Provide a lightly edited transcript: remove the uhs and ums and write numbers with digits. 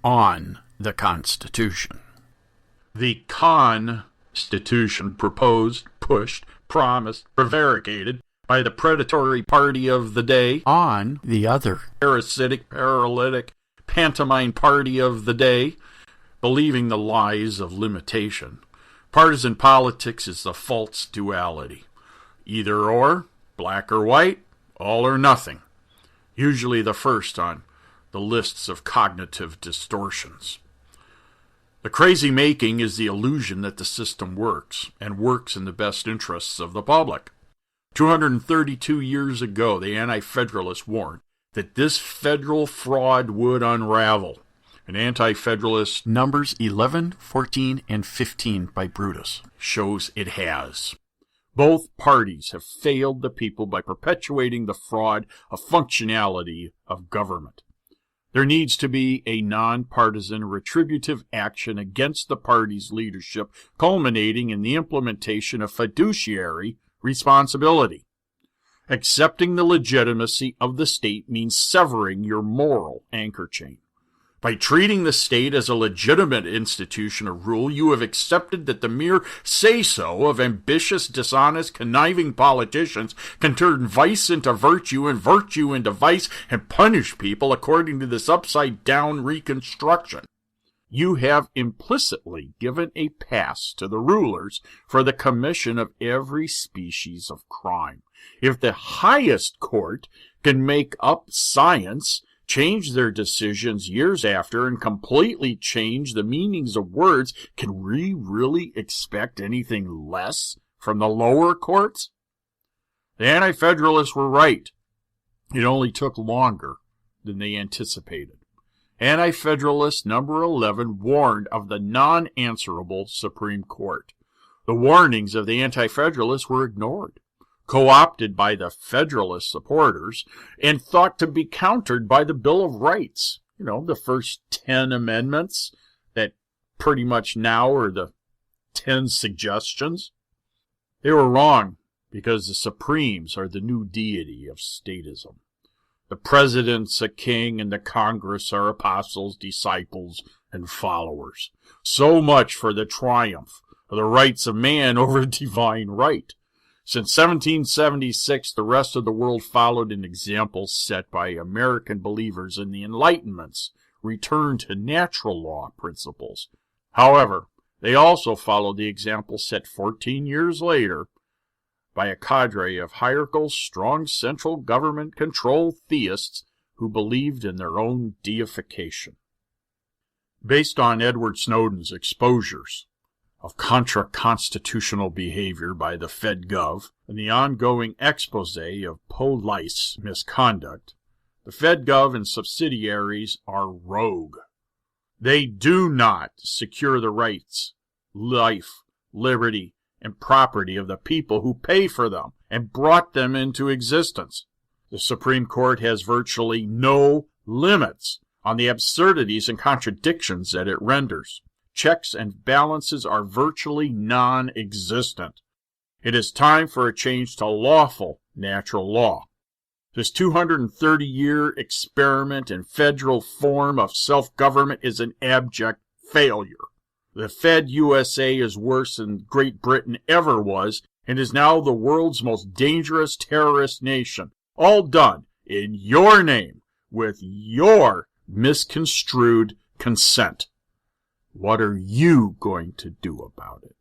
on the Constitution. The Constitution proposed, pushed, promised, prevaricated by the predatory party of the day on the other parasitic, paralytic, pantomime party of the day, believing the lies of limitation. Partisan politics is the false duality. Either or, black or white, all or nothing. Usually the first on the lists of cognitive distortions. The crazy making is the illusion that the system works, and works in the best interests of the public. 232 years ago, the Anti-Federalists warned that this federal fraud would unravel. An Anti-Federalist, Numbers 11, 14, and 15 by Brutus, shows it has. Both parties have failed the people by perpetuating the fraud of functionality of government. There needs to be a nonpartisan retributive action against the party's leadership, culminating in the implementation of fiduciary responsibility. Accepting the legitimacy of the state means severing your moral anchor chain. By treating the state as a legitimate institution of rule, you have accepted that the mere say-so of ambitious, dishonest, conniving politicians can turn vice into virtue and virtue into vice and punish people according to this upside-down reconstruction. You have implicitly given a pass to the rulers for the commission of every species of crime. If the highest court can make up science, change their decisions years after, and completely change the meanings of words, can we really expect anything less from the lower courts? The Anti-Federalists were right. It only took longer than they anticipated. Anti-Federalist number 11 warned of the non-answerable Supreme Court. The warnings of the Anti-Federalists were ignored, co-opted by the Federalist supporters, and thought to be countered by the Bill of Rights. The first 10 amendments that pretty much now are the 10 suggestions. They were wrong, because the Supremes are the new deity of statism. The President's a king, and the Congress are apostles, disciples, and followers. So much for the triumph of the rights of man over divine right. Since 1776, the rest of the world followed an example set by American believers in the Enlightenment's return to natural law principles. However, they also followed the example set 14 years later by a cadre of hierarchical, strong central government control theists who believed in their own deification. Based on Edward Snowden's exposures of contra-constitutional behavior by the FedGov and the ongoing expose of police misconduct, the FedGov and subsidiaries are rogue. They do not secure the rights, life, liberty, and property of the people who pay for them and brought them into existence. The Supreme Court has virtually no limits on the absurdities and contradictions that it renders. Checks and balances are virtually non-existent. It is time for a change to lawful natural law. This 230-year experiment in federal form of self-government is an abject failure. The Fed USA is worse than Great Britain ever was, and is now the world's most dangerous terrorist nation. All done in your name, with your misconstrued consent. What are you going to do about it?